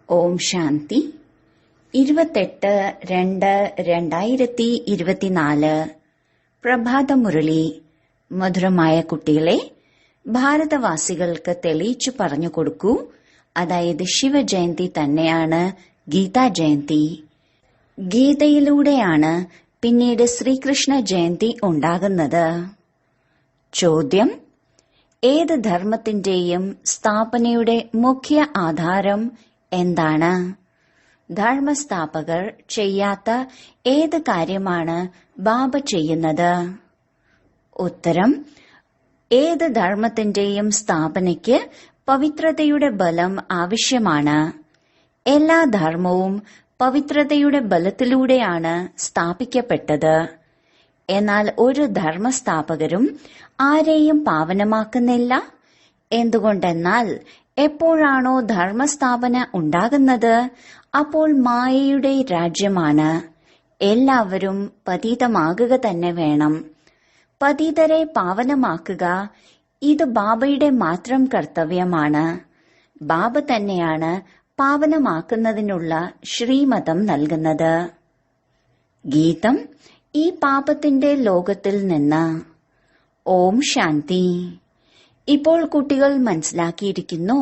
ഓം ശാന്തി 28/2/2024 പ്രഭാതമുരളി. മധുരമായ കുട്ടികളെ, ഭാരതവാസികൾക്ക് തെളിയിച്ചു പറഞ്ഞു കൊടുക്കൂ. അതായത് ശിവജയന്തി തന്നെയാണ് ഗീതാ ജയന്തി. ഗീതയിലൂടെയാണ് പിന്നീട് ശ്രീകൃഷ്ണ ജയന്തി ഉണ്ടാകുന്നത്. ചോദ്യം: ഏത് ധർമ്മത്തിന്റെയും സ്ഥാപനയുടെ മുഖ്യ ആധാരം എന്താണ്? ധർമ്മസ്ഥാപകർ ചെയ്യാത്ത ഏത് കാര്യമാണ് ബാബ ചെയ്യുന്നത്? ഉത്തരം: ഏത് ധർമ്മത്തിന്റെയും സ്ഥാപനയ്ക്ക് പവിത്രതയുടെ ബലം ആവശ്യമാണ്. എല്ലാ ധർമ്മവും പവിത്രതയുടെ ബലത്തിലൂടെയാണ് സ്ഥാപിക്കപ്പെട്ടത്. എന്നാൽ ഒരു ധർമ്മസ്ഥാപകരും ആരെയും പാവനമാക്കുന്നില്ല. എന്തുകൊണ്ടെന്നാൽ എപ്പോഴാണോ ധർമ്മസ്ഥാപന ഉണ്ടാകുന്നത് അപ്പോൾ മായയുടെ രാജ്യമാണ്. എല്ലാവരും പതീതമാകുക തന്നെ വേണം. പതീതരെ പാവനമാക്കുക ഇത് ബാബയുടെ മാത്രം കർത്തവ്യമാണ്. ബാബ തന്നെയാണ് പാവനമാക്കുന്നതിനുള്ള ശ്രീമതം നൽകുന്നത്. ഗീതം: ഈ പാപത്തിന്റെ ലോകത്തിൽ നിന്ന്. ഓം ശാന്തി. ഇപ്പോൾ കുട്ടികൾ മനസ്സിലാക്കിയിരിക്കുന്നു.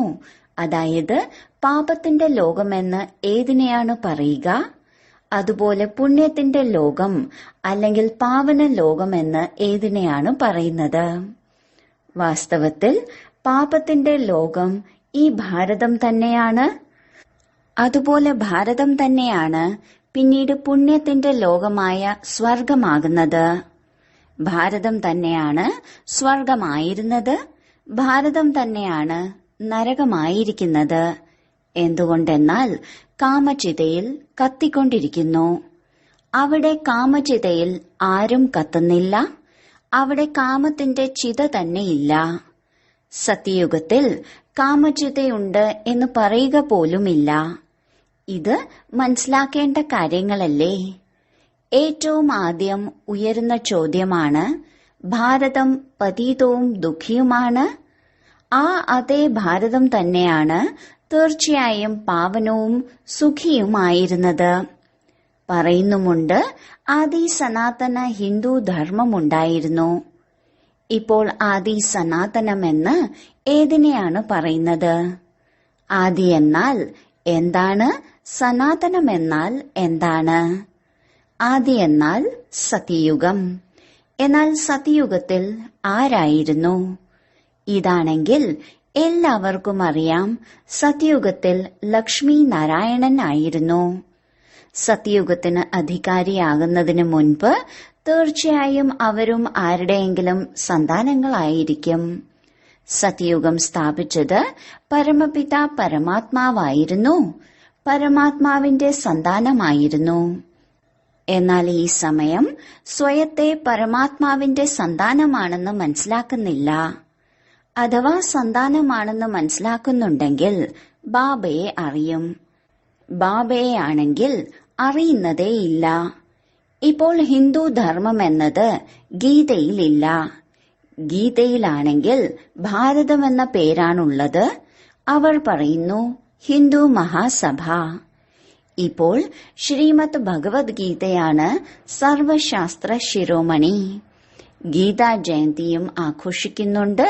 അതായത് പാപത്തിന്റെ ലോകമെന്ന് ഏതിനെയാണ് പറയുക? അതുപോലെ പുണ്യത്തിന്റെ ലോകം അല്ലെങ്കിൽ പാവന ലോകമെന്ന് ഏതിനെയാണ് പറയുന്നത്? വാസ്തവത്തിൽ പാപത്തിന്റെ ലോകം ഈ ഭാരതം തന്നെയാണ്. അതുപോലെ ഭാരതം തന്നെയാണ് പിന്നീട് പുണ്യത്തിന്റെ ലോകമായ സ്വർഗമാകുന്നത്. ഭാരതം തന്നെയാണ് സ്വർഗമായിരുന്നത്. ഭാരതം തന്നെയാണ് നരകമായിരിക്കുന്നത്. എന്തുകൊണ്ടെന്നാൽ കാമചിതയിൽ കത്തിക്കൊണ്ടിരിക്കുന്നു. അവിടെ കാമചിതയിൽ ആരും കത്തുന്നില്ല. അവിടെ കാമത്തിന്റെ ചിത തന്നെയില്ല. സത്യയുഗത്തിൽ കാമചിതയുണ്ട് എന്ന് പറയുക പോലുമില്ല. ഇത് മനസ്സിലാക്കേണ്ട കാര്യങ്ങളല്ലേ? ഏറ്റവും ആദ്യം ഉയരുന്ന ചോദ്യമാണ്: ഭാരതം പതീതവും ദുഃഖിയുമാണ്. ആ അതേ ഭാരതം തന്നെയാണ് തീർച്ചയായും പാവനവും സുഖിയുമായിരുന്നത്. പറയുന്നുമുണ്ട്, ആദി സനാതന ഹിന്ദു ധർമ്മമുണ്ടായിരുന്നു. ഇപ്പോൾ ആദി സനാതനമെന്ന് ഏതിനെയാണ് പറയുന്നത്? ആദി എന്നാൽ എന്താണ്? സനാതനമെന്നാൽ എന്താണ്? ആദി എന്നാൽ സത്യയുഗം. എന്നാൽ സത്യയുഗത്തിൽ ആരായിരുന്നു? ഇതാണെങ്കിൽ എല്ലാവർക്കും അറിയാം, സത്യയുഗത്തിൽ ലക്ഷ്മി നാരായണൻ ആയിരുന്നു. സത്യയുഗത്തിന് അധികാരിയാകുന്നതിന് മുൻപ് തീർച്ചയായും അവരും ആരുടെയെങ്കിലും സന്താനങ്ങളായിരിക്കും. സത്യയുഗം സ്ഥാപിച്ചത് പരമപിത പരമാത്മാവായിരുന്നു. പരമാത്മാവിന്റെ സന്താനമായിരുന്നു. എന്നാൽ ഈ സമയം സ്വയത്തെ പരമാത്മാവിന്റെ സന്താനമാണെന്ന് മനസ്സിലാക്കുന്നില്ല. അഥവാ സന്താനമാണെന്ന് മനസ്സിലാക്കുന്നുണ്ടെങ്കിൽ ബാബയെ അറിയും. ബാബയെ ആണെങ്കിൽ അറിയുന്നതേയില്ല. ഇപ്പോൾ ഹിന്ദു ധർമ്മം എന്നത് ഗീതയിലില്ല. ഗീതയിലാണെങ്കിൽ ഭാരതം എന്ന പേരാണുള്ളത്. അവർ പറയുന്നു ഹിന്ദു മഹാസഭ. ഇപ്പോൾ ശ്രീമദ് ഭഗവത്ഗീതയാണ് സർവശാസ്ത്ര ശിരോമണി. ഗീതാ ജയന്തിയും ആഘോഷിക്കുന്നുണ്ട്,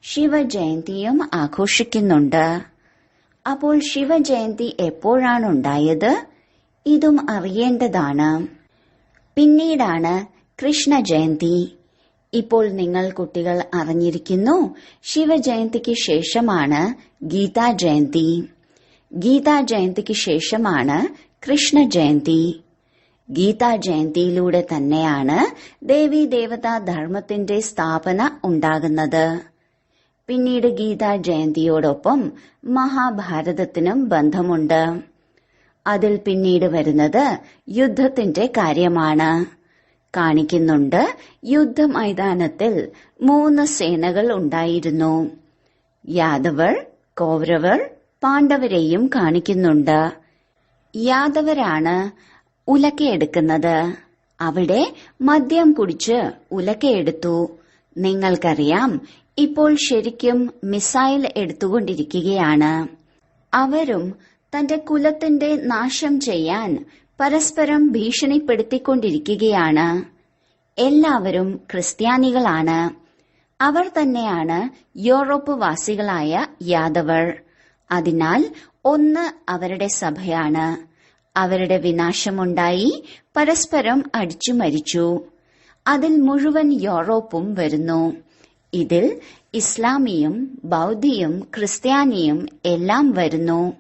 ശിവജയന്തിയും ആഘോഷിക്കുന്നുണ്ട്. അപ്പോൾ ശിവജയന്തി എപ്പോഴാണുണ്ടായത്? ഇതും അറിയേണ്ടതാണ്. പിന്നീടാണ് കൃഷ്ണ ജയന്തി. ഇപ്പോൾ നിങ്ങൾ കുട്ടികൾ അറിഞ്ഞിരിക്കുന്നു, ശിവജയന്തിക്ക് ശേഷമാണ് ഗീതാ ജയന്തി. ഗീതാ ജയന്തിക്ക് ശേഷമാണ് കൃഷ്ണ ജയന്തി. ഗീതാ ജയന്തിയിലൂടെ തന്നെയാണ് ദേവീ ദേവതാ ധർമ്മത്തിന്റെ സ്ഥാപന ഉണ്ടാകുന്നത്. പിന്നീട് ഗീതാ ജയന്തിയോടൊപ്പം മഹാഭാരതത്തിനും ബന്ധമുണ്ട്. അതിൽ പിന്നീട് വരുന്നത് യുദ്ധത്തിന്റെ കാര്യമാണ്. കാണിക്കുന്നുണ്ട്, യുദ്ധമൈതാനത്തിൽ 3 സേനകൾ ഉണ്ടായിരുന്നു. യാദവർ, കൗരവർ, പാണ്ഡവരെയും കാണിക്കുന്നുണ്ട്. യാദവരാണ് ഉലക്കയെടുക്കുന്നത്. അവിടെ മദ്യം കുടിച്ച് ഉലക്കയെടുത്തു. നിങ്ങൾക്കറിയാം, ഇപ്പോൾ ശരിക്കും മിസൈൽ എടുത്തുകൊണ്ടിരിക്കുകയാണ്. അവരും തന്റെ കുലത്തിന്റെ നാശം ചെയ്യാൻ പരസ്പരം ഭീഷണിപ്പെടുത്തിക്കൊണ്ടിരിക്കുകയാണ്. എല്ലാവരും ക്രിസ്ത്യാനികളാണ്. അവർ തന്നെയാണ് യൂറോപ്പ് വാസികളായ യാദവർ. അതിനാൽ ഒന്ന് അവരുടെ സഭയാണ്. അവരുടെ വിനാശമുണ്ടായി പരസ്പരം അടിച്ചു മരിച്ചു. അതിൽ മുഴുവൻ യൂറോപ്പും വരുന്നു. ഇതിൽ ഇസ്ലാമിയും ബൗദ്ധിയും ക്രിസ്ത്യാനിയും എല്ലാം വരുന്നു.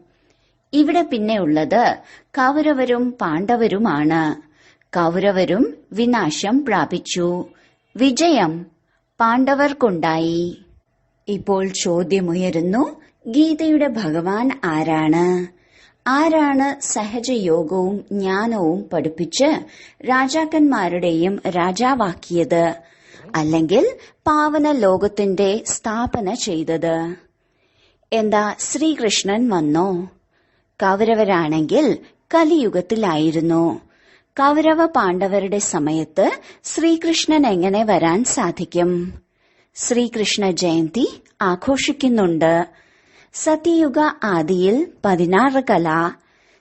ഇവിടെ പിന്നെ ഉള്ളത് കൗരവരും പാണ്ഡവരുമാണ്. കൗരവരും വിനാശം പ്രാപിച്ചു. വിജയം പാണ്ഡവർക്കുണ്ടായി. ഇപ്പോൾ ചോദ്യമുയരുന്നു, ഗീതയുടെ ഭഗവാൻ ആരാണ്? ആരാണ് സഹജയോഗവും ജ്ഞാനവും പഠിപ്പിച്ച് രാജാക്കന്മാരുടെയും രാജാവാക്കിയത്, അല്ലെങ്കിൽ പാവന ലോകത്തിന്റെ സ്ഥാപന ചെയ്തത്? എന്താ ശ്രീകൃഷ്ണൻ വന്നോ? കൗരവരാണെങ്കിൽ കലിയുഗത്തിലായിരുന്നു. കൗരവ പാണ്ഡവരുടെ സമയത്ത് ശ്രീകൃഷ്ണൻ എങ്ങനെ വരാൻ സാധിക്കും? ശ്രീകൃഷ്ണ ജയന്തി ആഘോഷിക്കുന്നുണ്ട്. സത്യയുഗ ആദിയിൽ 16 കല,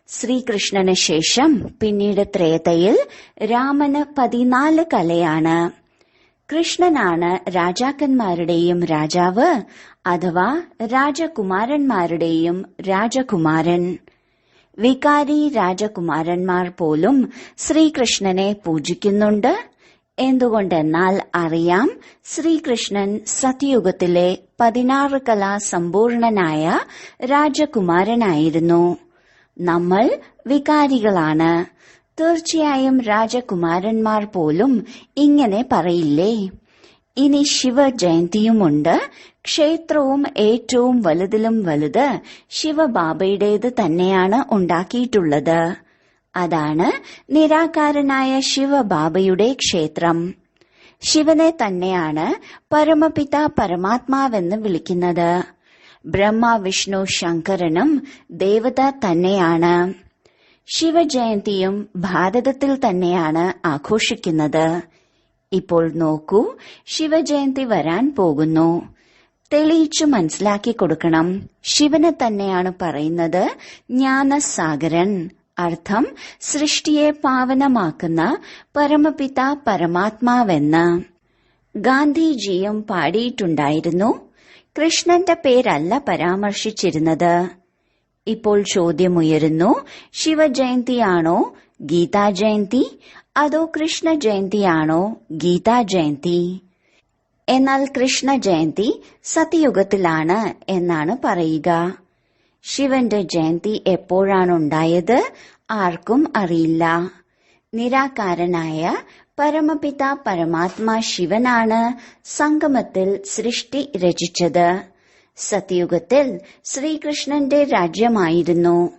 ശ്രീകൃഷ്ണന് ശേഷം പിന്നീട് ത്രേതയിൽ രാമന് 14 കലയാണ്. കൃഷ്ണനാണ് രാജാക്കന്മാരുടെയും രാജാവ്, അഥവാ രാജകുമാരന്മാരുടെയും രാജകുമാരൻ. വികാരി രാജകുമാരന്മാർ പോലും ശ്രീകൃഷ്ണനെ പൂജിക്കുന്നുണ്ട്. എന്തുകൊണ്ടെന്നാൽ അറിയാം, ശ്രീകൃഷ്ണൻ സത്യയുഗത്തിലെ 16 കലാ സമ്പൂർണനായ രാജകുമാരനായിരുന്നു. നമ്മൾ വികാരികളാണ്. തീർച്ചയായും രാജകുമാരന്മാർ പോലും ഇങ്ങനെ പറയില്ലേ? ഇനി ശിവജയന്തിയുമുണ്ട്. ക്ഷേത്രവും ഏറ്റവും വലുതിലും വലുത് ശിവബാബയുടേത് തന്നെയാണ് ഉണ്ടാക്കിയിട്ടുള്ളത്. അതാണ് നിരാകാരനായ ശിവബാബയുടെ ക്ഷേത്രം. ശിവനെ തന്നെയാണ് പരമപിത പരമാത്മാവെന്ന് വിളിക്കുന്നത്. ബ്രഹ്മ വിഷ്ണു ശങ്കരനും ദേവത തന്നെയാണ്. ശിവജയന്തിയും ഭാരതത്തിൽ തന്നെയാണ് ആഘോഷിക്കുന്നത്. ഇപ്പോൾ നോക്കൂ, ശിവജയന്തി വരാൻ പോകുന്നു. തെളിയിച്ചു മനസ്സിലാക്കി കൊടുക്കണം. ശിവനെ തന്നെയാണ് പറയുന്നത് ജ്ഞാനസാഗരൻ, അർത്ഥം സൃഷ്ടിയെ പാവനമാക്കുന്ന പരമപിത പരമാത്മാവെന്ന്. ഗാന്ധിജിയും പാടിയിട്ടുണ്ടായിരുന്നു. കൃഷ്ണന്റെ പേരല്ല പരാമർശിച്ചിരുന്നത്. ഇപ്പോൾ ചോദ്യമുയരുന്നു, ശിവജയന്തിയാണോ ഗീതാ ജയന്തി, അതോ കൃഷ്ണ ജയന്തിയാണോ ഗീതാ ജയന്തി? എന്നാൽ കൃഷ്ണ ജയന്തി സത്യയുഗത്തിലാണ് എന്നാണ് പറയുക. ശിവന്റെ ജയന്തി എപ്പോഴാണുണ്ടായത് ആർക്കും അറിയില്ല. നിരാകാരനായ പരമപിത പരമാത്മാ ശിവനാണ് സംഗമത്തിൽ സൃഷ്ടി രചിച്ചത്. സത്യയുഗത്തിൽ ശ്രീകൃഷ്ണന്റെ രാജ്യമായിരുന്നു.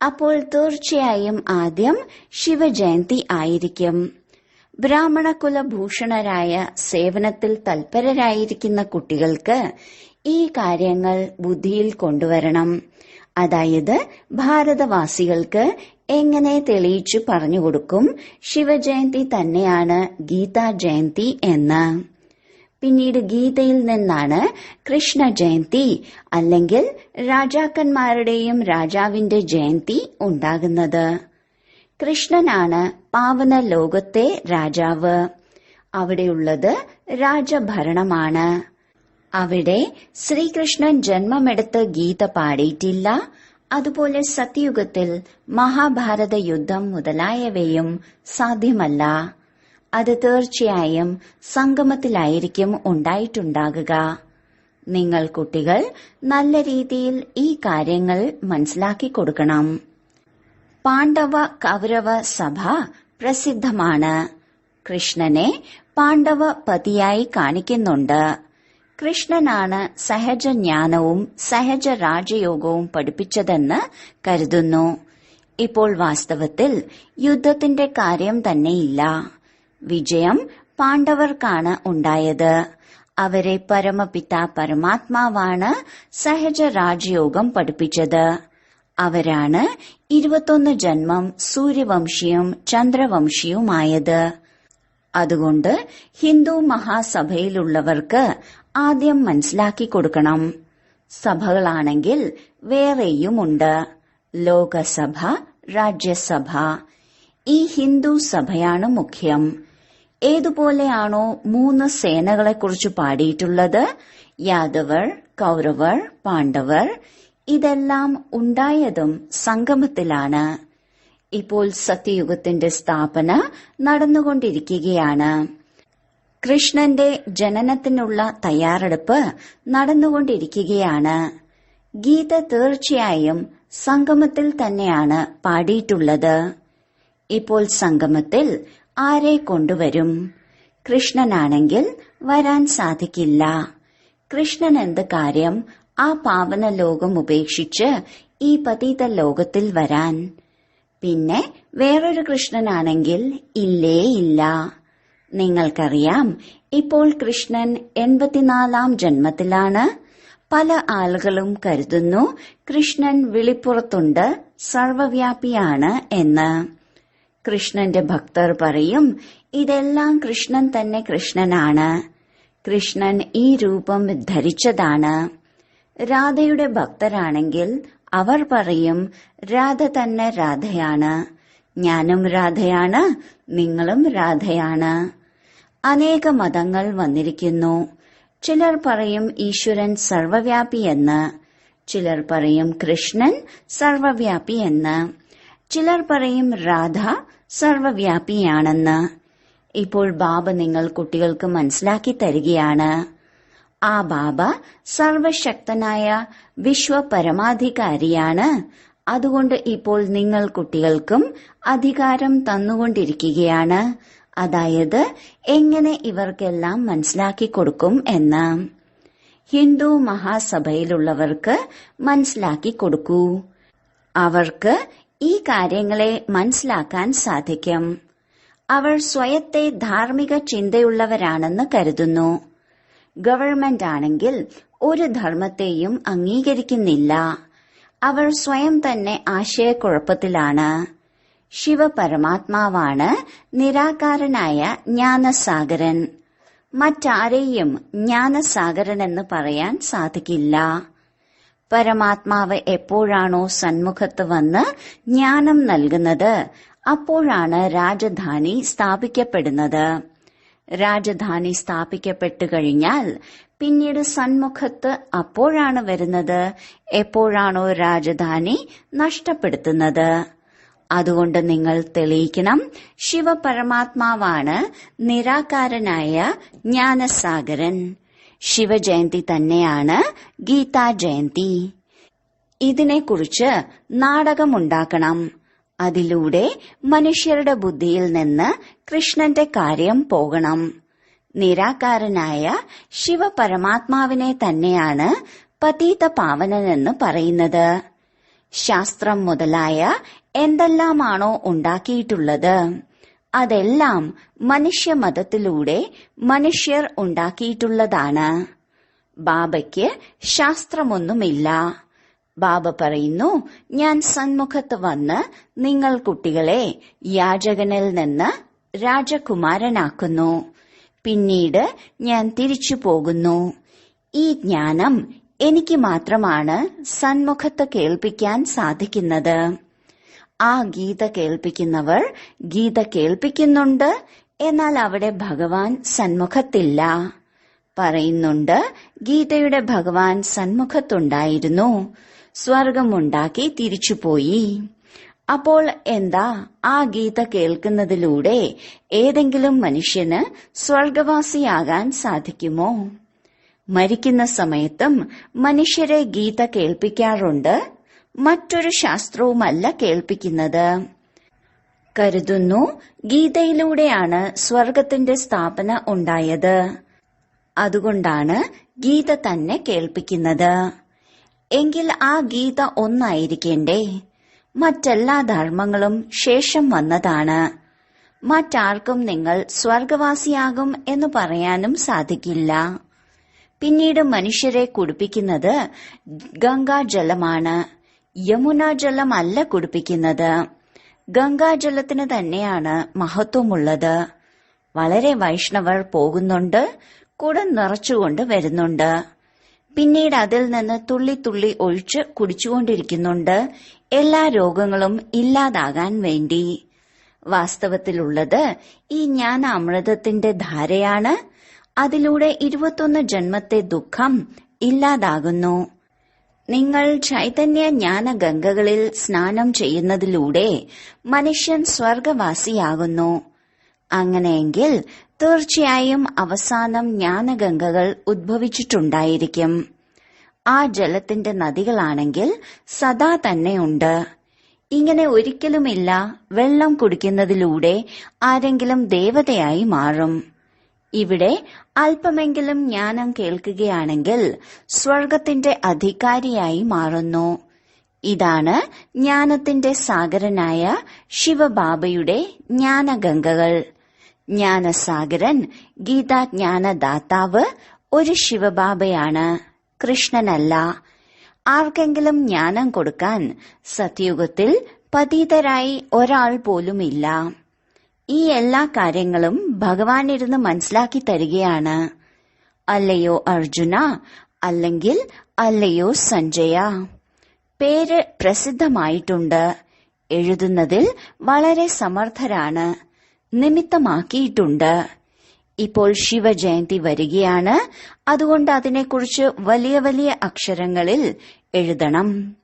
അപ്പോൾ തീർച്ചയായും ആദ്യം ശിവജയന്തി ആയിരിക്കും. ബ്രാഹ്മണ കുലഭൂഷണരായ സേവനത്തിൽ തൽപരരായിരിക്കുന്ന കുട്ടികൾക്ക് ഈ കാര്യങ്ങൾ ബുദ്ധിയിൽ കൊണ്ടുവരണം. അതായത് ഭാരതവാസികൾക്ക് എങ്ങനെ തെളിയിച്ചു പറഞ്ഞുകൊടുക്കും ശിവജയന്തി തന്നെയാണ് ഗീതാ ജയന്തി എന്ന്. പിന്നീട് ഗീതയിൽ നിന്നാണ് കൃഷ്ണ ജയന്തി അല്ലെങ്കിൽ രാജാക്കന്മാരുടെയും രാജാവിന്റെ ജയന്തി ഉണ്ടാകുന്നത്. കൃഷ്ണനാണ് പാവന ലോകത്തെ രാജാവ്. അവിടെയുള്ളത് രാജഭരണമാണ്. അവിടെ ശ്രീകൃഷ്ണൻ ജന്മമെടുത്ത് ഗീത പാടിയിട്ടില്ല. അതുപോലെ സത്യയുഗത്തിൽ മഹാഭാരത യുദ്ധം മുതലായവയും സാധ്യമല്ല. അത് തീർച്ചയായും സംഗമത്തിലായിരിക്കും ഉണ്ടായിട്ടുണ്ടാകുക. നിങ്ങൾ കുട്ടികൾ നല്ല രീതിയിൽ ഈ കാര്യങ്ങൾ മനസ്സിലാക്കി കൊടുക്കണം. പാണ്ഡവ കൗരവ സഭ പ്രസിദ്ധമാണ്. കൃഷ്ണനെ പാണ്ഡവ പതിയായി കാണിക്കുന്നുണ്ട്. കൃഷ്ണനാണ് സഹജജ്ഞാനവും സഹജ രാജയോഗവും പഠിപ്പിച്ചതെന്ന് കരുതുന്നു. ഇപ്പോൾ വാസ്തവത്തിൽ യുദ്ധത്തിന്റെ കാര്യം തന്നെയില്ല. വിജയം പാണ്ഡവർക്കാണ് ഉണ്ടായത്. അവരെ പരമപിത പരമാത്മാവാണ് സഹജ രാജയോഗം പഠിപ്പിച്ചത്. അവരാണ് 21 ജന്മം സൂര്യവംശിയും ചന്ദ്രവംശിയുമായത്. അതുകൊണ്ട് ഹിന്ദു മഹാസഭയിലുള്ളവർക്ക് ആദ്യം മനസ്സിലാക്കി കൊടുക്കണം. സഭകളാണെങ്കിൽ വേറെയുമുണ്ട്. ലോകസഭ, രാജ്യസഭ. ഈ ഹിന്ദു സഭയാണ് മുഖ്യം. ഏതുപോലെയാണോ 3 സേനകളെക്കുറിച്ച് പാടിയിട്ടുള്ളത്, യാദവർ, കൗരവർ, പാണ്ഡവർ, ഇതെല്ലാം ഉണ്ടായതും സംഗമത്തിലാണ്. ഇപ്പോൾ സത്യയുഗത്തിന്റെ സ്ഥാപന നടന്നുകൊണ്ടിരിക്കുകയാണ്. കൃഷ്ണന്റെ ജനനത്തിനുള്ള തയ്യാറെടുപ്പ് നടന്നുകൊണ്ടിരിക്കുകയാണ്. ഗീത തീർച്ചയായും സംഗമത്തിൽ തന്നെയാണ് പാടിയിട്ടുള്ളത്. ഇപ്പോൾ സംഗമത്തിൽ ആരെ കൊണ്ടുവരും? കൃഷ്ണനാണെങ്കിൽ വരാൻ സാധിക്കില്ല. കൃഷ്ണൻ എന്ത് കാര്യം ആ പാവന ലോകം ഉപേക്ഷിച്ച് ഈ പതിത ലോകത്തിൽ വരാൻ? പിന്നെ വേറൊരു കൃഷ്ണനാണെങ്കിൽ ഇല്ലേ ഇല്ല. നിങ്ങൾക്കറിയാം, ഇപ്പോൾ കൃഷ്ണൻ 84ാം ജന്മത്തിലാണ്. പല ആളുകളും കരുതുന്നു കൃഷ്ണൻ വിളിപ്പുറത്തുണ്ട്, സർവവ്യാപിയാണ് എന്ന്. കൃഷ്ണന്റെ ഭക്തർ പറയും, ഇതെല്ലാം കൃഷ്ണൻ തന്നെ കൃഷ്ണനാണ്. കൃഷ്ണൻ ഈ രൂപം ധരിച്ചതാണ്. രാധയുടെ ഭക്തരാണെങ്കിൽ അവർ പറയും, രാധ തന്നെ രാധയാണ്. ഞാനും രാധയാണ്, നിങ്ങളും രാധയാണ്. അനേക മതങ്ങൾ വന്നിരിക്കുന്നു. ചിലർ പറയും ഈശ്വരൻ സർവവ്യാപിയെന്ന്, ചിലർ പറയും കൃഷ്ണൻ സർവവ്യാപിയെന്ന്, ചിലർ പറയും രാധ സർവവ്യാപിയാണെന്ന്. ഇപ്പോൾ ബാബ നിങ്ങൾ കുട്ടികൾക്ക് മനസ്സിലാക്കി തരികയാണ്. ആ ബാബ സർവശക്തനായ വിശ്വപരമാധികാരിയാണ്. അതുകൊണ്ട് ഇപ്പോൾ നിങ്ങൾ കുട്ടികൾക്കും അധികാരം തന്നുകൊണ്ടിരിക്കുകയാണ്. അതായത് എങ്ങനെ ഇവർക്കെല്ലാം മനസ്സിലാക്കി കൊടുക്കും എന്ന്. ഹിന്ദു മഹാസഭയിലുള്ളവർക്ക് മനസ്സിലാക്കി കൊടുക്കൂ. അവർക്ക് ഈ കാര്യങ്ങളെ മനസ്സിലാക്കാൻ സാധിക്കും. അവർ സ്വയത്തെ ധാർമ്മിക ചിന്തയുള്ളവരാണെന്ന് കരുതുന്നു. ഗവൺമെന്റ് ആണെങ്കിൽ ഒരു ധർമ്മത്തെയും അംഗീകരിക്കുന്നില്ല. അവർ സ്വയം തന്നെ ആശയക്കുഴപ്പത്തിലാണ്. ശിവപരമാത്മാവാണ് നിരാകാരനായ ജ്ഞാനസാഗരൻ. മറ്റാരെയും ജ്ഞാനസാഗരൻ എന്ന് പറയാൻ സാധിക്കില്ല. പരമാത്മാവ് എപ്പോഴാണോ സന്മുഖത്ത് വന്ന് ജ്ഞാനം നൽകുന്നത്, അപ്പോഴാണ് രാജധാനി സ്ഥാപിക്കപ്പെടുന്നത്. രാജധാനി സ്ഥാപിക്കപ്പെട്ടു കഴിഞ്ഞാൽ പിന്നീട് സന്മുഖത്ത് അപ്പോഴാണ് വരുന്നത് എപ്പോഴാണോ രാജധാനി നഷ്ടപ്പെടുത്തുന്നത്. അതുകൊണ്ട് നിങ്ങൾ തെളിയിക്കണം, ശിവപരമാത്മാവാണ് നിരാകാരനായ ജ്ഞാനസാഗരൻ. ശിവജയന്തി തന്നെയാണ് ഗീതാ ജയന്തി. ഇതിനെക്കുറിച്ച് നാടകമുണ്ടാക്കണം. അതിലൂടെ മനുഷ്യരുടെ ബുദ്ധിയിൽ നിന്ന് കൃഷ്ണന്റെ കാര്യം പോകണം. നിരാകാരനായ ശിവപരമാത്മാവിനെ തന്നെയാണ് പതീത പാവനനെന്ന് പറയുന്നത്. ശാസ്ത്രം മുതലായ എന്തെല്ലാമാണോ ഉണ്ടാക്കിയിട്ടുള്ളത്, അതെല്ലാം മനുഷ്യമതത്തിലൂടെ മനുഷ്യർ ഉണ്ടാക്കിയിട്ടുള്ളതാണ്. ബാബയ്ക്ക് ശാസ്ത്രമൊന്നുമില്ല. ബാബ പറയുന്നു, ഞാൻ സന്മുഖത്ത് വന്ന് നിങ്ങൾ കുട്ടികളെ യാചകനിൽ നിന്ന് രാജകുമാരനാക്കുന്നു. പിന്നീട് ഞാൻ തിരിച്ചു പോകുന്നു. ഈ ജ്ഞാനം എനിക്ക് മാത്രമാണ് സന്മുഖത്ത് കേൾപ്പിക്കാൻ സാധിക്കുന്നത്. ആ ഗീത കേൾപ്പിക്കുന്നവർ ഗീത കേൾപ്പിക്കുന്നുണ്ട്, എന്നാൽ അവിടെ ഭഗവാൻ സന്മുഖത്തില്ല. പറയുന്നുണ്ട്, ഗീതയുടെ ഭഗവാൻ സന്മുഖത്തുണ്ടായിരുന്നു, സ്വർഗമുണ്ടാക്കി തിരിച്ചുപോയി. അപ്പോൾ എന്താ ആ ഗീത കേൾക്കുന്നതിലൂടെ ഏതെങ്കിലും മനുഷ്യന് സ്വർഗവാസിയാകാൻ സാധിക്കുമോ? മരിക്കുന്ന സമയത്തും മനുഷ്യരെ ഗീത കേൾപ്പിക്കാറുണ്ട്. മറ്റൊരു ശാസ്ത്രവുമല്ല കേൾപ്പിക്കുന്നത്. കരുതുന്നു ഗീതയിലൂടെയാണ് സ്വർഗത്തിന്റെ സ്ഥാപന ഉണ്ടായത്. അതുകൊണ്ടാണ് ഗീത തന്നെ കേൾപ്പിക്കുന്നത്. എങ്കിൽ ആ ഗീത ഒന്നായിരിക്കേണ്ടേ? മറ്റെല്ലാ ധർമ്മങ്ങളും ശേഷം വന്നതാണ്. മറ്റാർക്കും നിങ്ങൾ സ്വർഗവാസിയാകും എന്ന് പറയാനും സാധിക്കില്ല. പിന്നീട് മനുഷ്യരെ കുടിപ്പിക്കുന്നത് ഗംഗാജലമാണ്, യമുനാ ജലമല്ല കുടിപ്പിക്കുന്നത്. ഗംഗാജലത്തിന് തന്നെയാണ് മഹത്വമുള്ളത്. വളരെ വൈഷ്ണവർ പോകുന്നുണ്ട്, കുടം നിറച്ചുകൊണ്ട് വരുന്നുണ്ട്. പിന്നീട് അതിൽ നിന്ന് തുള്ളി തുള്ളി ഒഴിച്ച് കുടിച്ചുകൊണ്ടിരിക്കുന്നുണ്ട്. എല്ലാ രോഗങ്ങളും ഇല്ലാതാകാൻ വേണ്ടി. വാസ്തവത്തിലുള്ളത് ഈ ജ്ഞാനാമൃതത്തിന്റെ ധാരയാണ്. അതിലൂടെ 21 ജന്മത്തെ ദുഃഖം ഇല്ലാതാകുന്നു. നിങ്ങൾ ചൈതന്യ ജ്ഞാനഗംഗകളിൽ സ്നാനം ചെയ്യുന്നതിലൂടെ മനുഷ്യൻ സ്വർഗവാസിയാകുന്നു. അങ്ങനെയെങ്കിൽ തീർച്ചയായും അവസാനം ജ്ഞാനഗംഗകൾ ഉദ്ഭവിച്ചിട്ടുണ്ടായിരിക്കും. ആ ജലത്തിന്റെ നദികളാണെങ്കിൽ സദാ തന്നെയുണ്ട്. ഇങ്ങനെ ഒരിക്കലുമില്ല വെള്ളം കുടിക്കുന്നതിലൂടെ ആരെങ്കിലും ദേവതയായി മാറും. ഇവിടെ അല്പമെങ്കിലും ജ്ഞാനം കേൾക്കുകയാണെങ്കിൽ സ്വർഗത്തിന്റെ അധികാരിയായി മാറുന്നു. ഇതാണ് ജ്ഞാനത്തിന്റെ സാഗരനായ ശിവബാബയുടെ ജ്ഞാനഗംഗകൾ. ജ്ഞാനസാഗരൻ ഗീതാജ്ഞാനദാതാവ് ഒരു ശിവബാബയാണ്, കൃഷ്ണനല്ല. ആർക്കെങ്കിലും ജ്ഞാനം കൊടുക്കാൻ സത്യുഗത്തിൽ പതിതരായി ഒരാൾ പോലുമില്ല. ഈ എല്ലാ കാര്യങ്ങളും ഭഗവാൻ ഇരുന്ന് മനസ്സിലാക്കി തരികയാണ്. അല്ലയോ അർജുന, അല്ലെങ്കിൽ അല്ലയോ സഞ്ജയ. പേര് പ്രസിദ്ധമായിട്ടുണ്ട്. എഴുതുന്നതിൽ വളരെ സമർത്ഥരാണ്. നിമിത്തമാക്കിയിട്ടുണ്ട്. ഇപ്പോൾ ശിവജയന്തി വരികയാണ്. അതുകൊണ്ട് അതിനെക്കുറിച്ച് വലിയ വലിയ അക്ഷരങ്ങളിൽ എഴുതണം.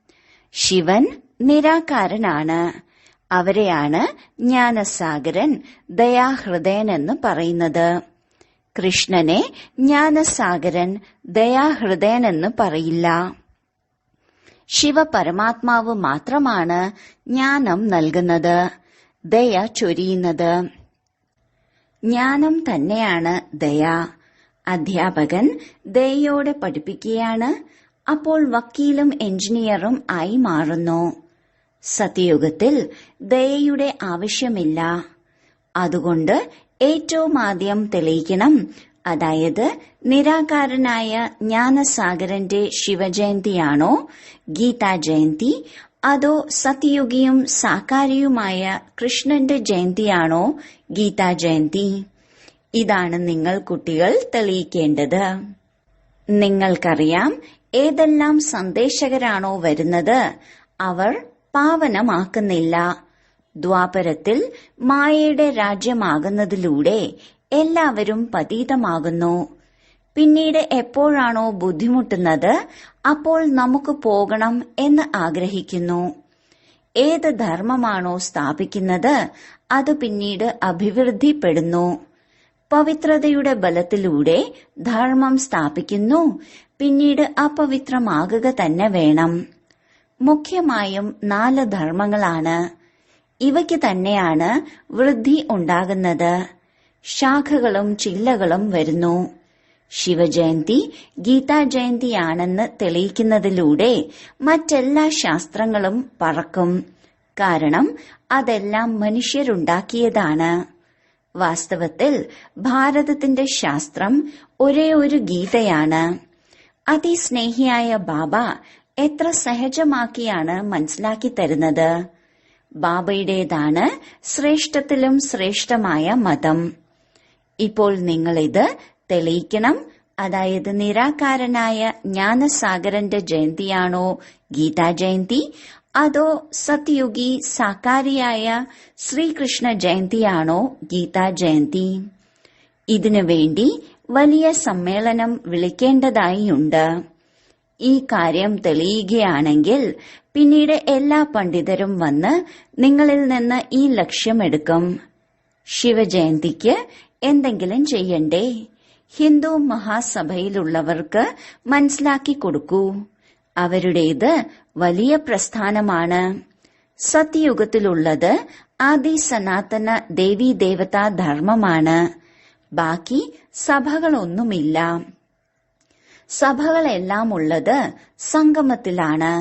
ശിവൻ നിരാകാരനാണ്. അവരെയാണ് ജ്ഞാനസാഗരൻ, ദയാഹൃദയൻ എന്ന് പറയുന്നത്. കൃഷ്ണനെ ജ്ഞാനസാഗരൻ, ദയാഹൃദയൻ എന്ന് പറയില്ല. ശിവപരമാത്മാവ് മാത്രമാണ് ജ്ഞാനം നൽകുന്നത്, ദയ ചൊരിയുന്നത്. ജ്ഞാനം തന്നെയാണ് ദയ. അധ്യാപകൻ ദയയോടെ പഠിപ്പിക്കുകയാണ്. അപ്പോൾ വക്കീലും എഞ്ചിനീയറും ആയി മാറുന്നു. സത്യയുഗത്തിൽ ദയയുടെ ആവശ്യമില്ല. അതുകൊണ്ട് ഏറ്റവും ആദ്യം തെളിയിക്കണം. അതായത് നിരാകാരനായ ജ്ഞാനസാഗരന്റെ ശിവജയന്തിയാണോ ഗീതാ ജയന്തി, അതോ സത്യയുഗിയും സാകാരിയുമായ കൃഷ്ണന്റെ ജയന്തിയാണോ ഗീതാ ജയന്തി? ഇതാണ് നിങ്ങൾ കുട്ടികൾ തെളിയിക്കേണ്ടത്. നിങ്ങൾക്കറിയാം ഏതെല്ലാം സന്ദേശകരാണോ വരുന്നത് അവർ പാവനമാക്കുന്നില്ല. ദ്വാപരത്തിൽ മായയുടെ രാജ്യമാകുന്നതിലൂടെ എല്ലാവരും പതീതമാകുന്നു. പിന്നീട് എപ്പോഴാണോ ബുദ്ധിമുട്ടുന്നത് അപ്പോൾ നമുക്ക് പോകണം എന്ന് ആഗ്രഹിക്കുന്നു. ഏത് ധർമ്മമാണോ സ്ഥാപിക്കുന്നത് അത് പിന്നീട് അഭിവൃദ്ധിപ്പെടുന്നു. പവിത്രതയുടെ ബലത്തിലൂടെ ധർമ്മം സ്ഥാപിക്കുന്നു. പിന്നീട് അപവിത്രമാകുക തന്നെ വേണം. മുഖ്യമായും 4 ധർമ്മങ്ങളാണ്. ഇവയ്ക്ക് തന്നെയാണ് വൃദ്ധി ഉണ്ടാകുന്നത്. ശാഖകളും ചില്ലകളും വരുന്നു. ശിവജയന്തി ഗീതാ ജയന്തിയാണെന്ന് തെളിയിക്കുന്നതിലൂടെ മറ്റെല്ലാ ശാസ്ത്രങ്ങളും പറക്കും. കാരണം അതെല്ലാം മനുഷ്യരുണ്ടാക്കിയതാണ്. വാസ്തവത്തിൽ ഭാരതത്തിന്റെ ശാസ്ത്രം ഒരേ ഒരു ഗീതയാണ്. അതിസ്നേഹിയായ ബാബ എത്ര സഹജമാക്കിയാണ് മനസ്സിലാക്കി തരുന്നത്. ബാബയുടേതാണ് ശ്രേഷ്ഠത്തിലും ശ്രേഷ്ഠമായ മതം. ഇപ്പോൾ നിങ്ങളിത് തെളിയിക്കണം. അതായത് നിരാകാരനായ ജ്ഞാനസാഗരന്റെ ജയന്തിയാണോ ഗീതാ ജയന്തി, അതോ സത്യയുഗി സാകാരിയായ ശ്രീകൃഷ്ണ ജയന്തിയാണോ ഗീതാ ജയന്തി? ഇതിനു വേണ്ടി വലിയ സമ്മേളനം വിളിക്കേണ്ടതായിയുണ്ട്. ഈ കാര്യം തെളിയുകയാണെങ്കിൽ പിന്നീട് എല്ലാ പണ്ഡിതരും വന്ന് നിങ്ങളിൽ നിന്ന് ഈ ലക്ഷ്യമെടുക്കും. ശിവജയന്തിക്ക് എന്തെങ്കിലും ചെയ്യണ്ടേ? ഹിന്ദു മഹാസഭയിലുള്ളവർക്ക് മനസ്സിലാക്കി കൊടുക്കൂ. അവരുടേത് വലിയ പ്രസ്ഥാനമാണ്. സത്യയുഗത്തിലുള്ളത് ആദി സനാതന ദേവീദേവതാ ധർമ്മമാണ്. ബാക്കി സഭകളൊന്നുമില്ല. സഭകളെല്ലാം ഉള്ളത് സംഗമത്തിലാണ്.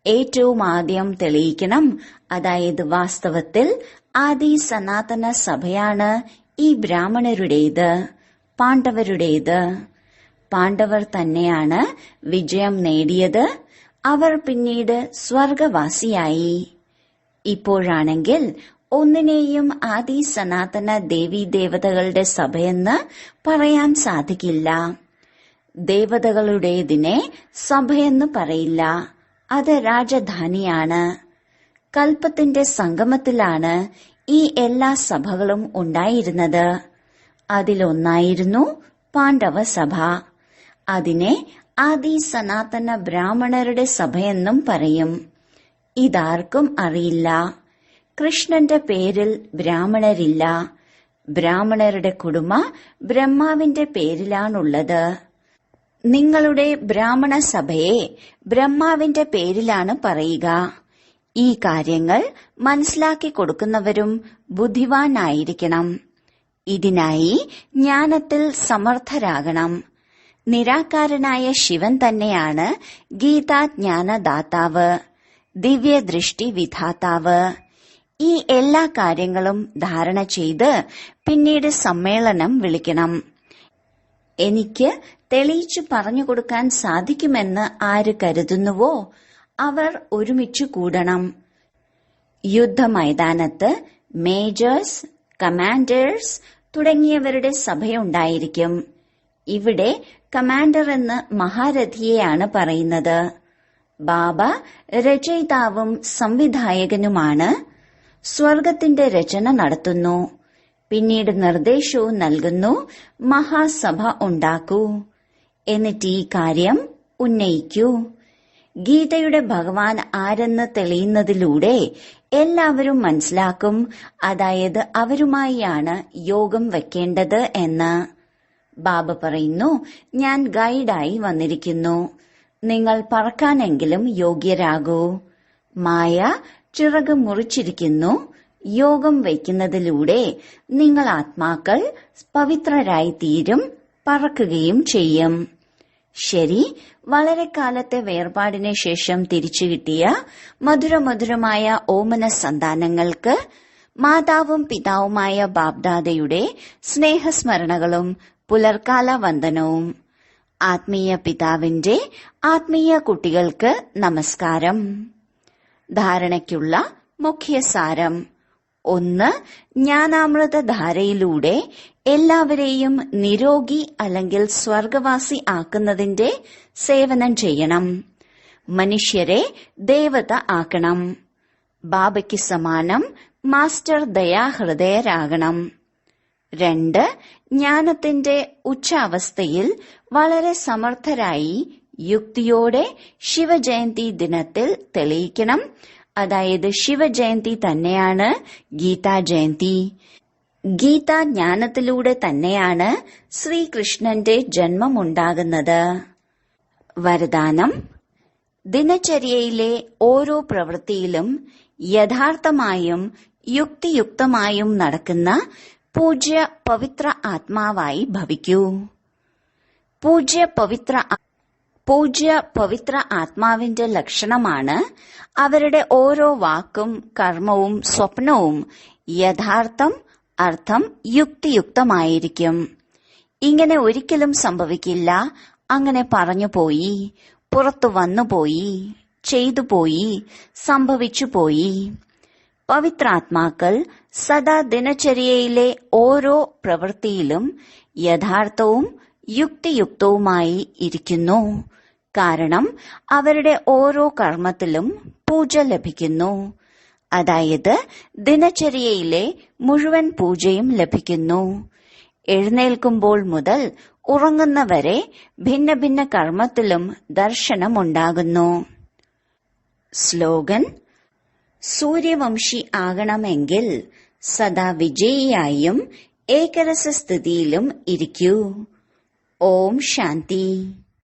ഏറ്റവും ആദ്യം തെളിയിക്കണം. അതായത് വാസ്തവത്തിൽ ആദി സനാതന സഭയാണ് ഈ ബ്രാഹ്മണരുടേത്, പാണ്ഡവരുടേത്. പാണ്ഡവർ തന്നെയാണ് വിജയം നേടിയത്. അവർ പിന്നീട് സ്വർഗവാസിയായി. ഇപ്പോഴാണെങ്കിൽ ഒന്നിനെയും ആദി സനാതന ദേവീദേവതകളുടെ സഭയെന്ന് പറയാൻ സാധിക്കില്ല. ദേവതകളുടേതിനെ സഭയെന്ന് പറയില്ല. അത് രാജധാനിയാണ്. കൽപ്പത്തിന്റെ സംഗമത്തിലാണ് ഈ എല്ലാ സഭകളും ഉണ്ടായിരുന്നത്. അതിലൊന്നായിരുന്നു പാണ്ഡവ സഭ. അതിനെ ആദി സനാതന ബ്രാഹ്മണരുടെ സഭയെന്നും പറയും. ഇതാർക്കും അറിയില്ല. കൃഷ്ണന്റെ പേരിൽ ബ്രാഹ്മണരില്ല. ബ്രാഹ്മണരുടെ കുടുംബ ബ്രഹ്മാവിന്റെ പേരിലാണുള്ളത്. നിങ്ങളുടെ ബ്രാഹ്മണ സഭയെ ബ്രഹ്മാവിന്റെ പേരിലാണ് പറയുക. ഈ കാര്യങ്ങൾ മനസ്സിലാക്കി കൊടുക്കുന്നവരും ബുദ്ധിവാനായിരിക്കണം. ഇതിനായി ജ്ഞാനത്തിൽ സമർത്ഥരാകണം. നിരാകാരനായ ശിവൻ തന്നെയാണ് ഗീതാജ്ഞാനദാതാവ്, ദിവ്യദൃഷ്ടി വിധാതാവ്. ഈ എല്ലാ കാര്യങ്ങളും ധാരണ ചെയ്ത് പിന്നീട് സമ്മേളനം വിളിക്കണം. എനിക്ക് തെളിയിച്ചു പറഞ്ഞു കൊടുക്കാൻ സാധിക്കുമെന്ന് ആര് കരുതുന്നുവോ അവർ ഒരുമിച്ചു കൂടണം. യുദ്ധമൈതാനത്ത് മേജേഴ്സ്, കമാൻഡേഴ്സ് തുടങ്ങിയവരുടെ സഭയുണ്ടായിരിക്കും. ഇവിടെ കമാൻഡർ എന്ന് മഹാരഥിയെയാണ് പറയുന്നത്. ബാബ രചയിതാവും സംവിധായകനുമാണ്. സ്വർഗത്തിന്റെ രചന നടത്തുന്നു. പിന്നീട് നിർദ്ദേശവും നൽകുന്നു. മഹാസഭ ഉണ്ടാക്കൂ. എന്നിട്ട് ഈ കാര്യം ഉന്നയിക്കൂ. ഗീതയുടെ ഭഗവാൻ ആരെന്ന് തെളിയുന്നതിലൂടെ എല്ലാവരും മനസ്സിലാക്കും. അതായത് അവരുമായാണ് യോഗം വെക്കേണ്ടത് എന്ന്. ബാബ പറയുന്നു, ഞാൻ ഗൈഡായി വന്നിരിക്കുന്നു. നിങ്ങൾ പറക്കാനെങ്കിലും യോഗ്യരാകൂ. മായ ചിറക് മുറിച്ചിരിക്കുന്നു. യോഗം വയ്ക്കുന്നതിലൂടെ നിങ്ങൾ ആത്മാക്കൾ പവിത്രരായി തീരും, പറക്കുകയും ചെയ്യും. ശരി, വളരെ കാലത്തെ വേർപാടിന് ശേഷം തിരിച്ചു കിട്ടിയ മധുരമധുരമായ ഓമന സന്താനങ്ങൾക്ക് മാതാവും പിതാവുമായ ബാബ്ദാദയുടെ സ്നേഹസ്മരണകളും പുലർക്കാല വന്ദനവും. ആത്മീയ പിതാവിന്റെ ആത്മീയ കുട്ടികൾക്ക് നമസ്കാരം. ധാരണയ്ക്കുള്ള മുഖ്യസാരം: 1. ജ്ഞാനാമൃതധാരയിലൂടെ എല്ലാവരെയും നിരോഗി അല്ലെങ്കിൽ സ്വർഗവാസി ആക്കുന്നതിന്റെ സേവനം ചെയ്യണം. മനുഷ്യരെ ദേവത ആക്കണം. ബാബയ്ക്ക് സമാനം മാസ്റ്റർ ദയാഹൃദയരാകണം. 2. ജ്ഞാനത്തിന്റെ ഉച്ചാവസ്ഥയിൽ വളരെ സമർത്ഥരായി യുക്തിയോടെ ശിവജയന്തി ദിനത്തിൽ തെളിയിക്കണം. അതായത് ശിവജയന്തി തന്നെയാണ് ഗീതാ ജയന്തി. ഗീതാ ജ്ഞാനത്തിലൂടെ തന്നെയാണ് ശ്രീകൃഷ്ണന്റെ ജന്മമുണ്ടാകുന്നത്. വരദാനം: ദിനചര്യയിലെ ഓരോ പ്രവൃത്തിയിലും യഥാർത്ഥമായും യുക്തിയുക്തമായും നടക്കുന്ന പൂജ്യ പവിത്ര ആത്മാവായി ഭവിക്കൂ. പൂജ്യ പവിത്ര ആത്മാവിന്റെ ലക്ഷണമാണ് അവരുടെ ഓരോ വാക്കും കർമ്മവും സ്വപ്നവും യഥാർത്ഥം, അർത്ഥം, യുക്തിയുക്തമായിരിക്കും. ഇങ്ങനെ ഒരിക്കലും സംഭവിക്കില്ല, അങ്ങനെ പറഞ്ഞുപോയി, പുറത്തു വന്നുപോയി, ചെയ്തുപോയി, സംഭവിച്ചുപോയി. പവിത്രാത്മാക്കൾ സദാ ദിനചര്യയിലെ ഓരോ പ്രവൃത്തിയിലും യഥാർത്ഥവും യുക്തിയുക്തവുമായി ഇരിക്കുന്നു. കാരണം അവരുടെ ഓരോ കർമ്മത്തിലും പൂജ ലഭിക്കുന്നു. അതായത് ദിനചര്യയിലെ മുഴുവൻ പൂജയും ലഭിക്കുന്നു. എഴുന്നേൽക്കുമ്പോൾ മുതൽ ഉറങ്ങുന്നവരെ ഭിന്ന ഭിന്ന കർമ്മത്തിലും ദർശനമുണ്ടാകുന്നു. സ്ലോഗൻ: സൂര്യവംശി ആകണമെങ്കിൽ സദാ വിജയിയായും ഏകരസസ്ഥിതിയിലും ഇരിക്കൂ. ഓം ശാന്തി.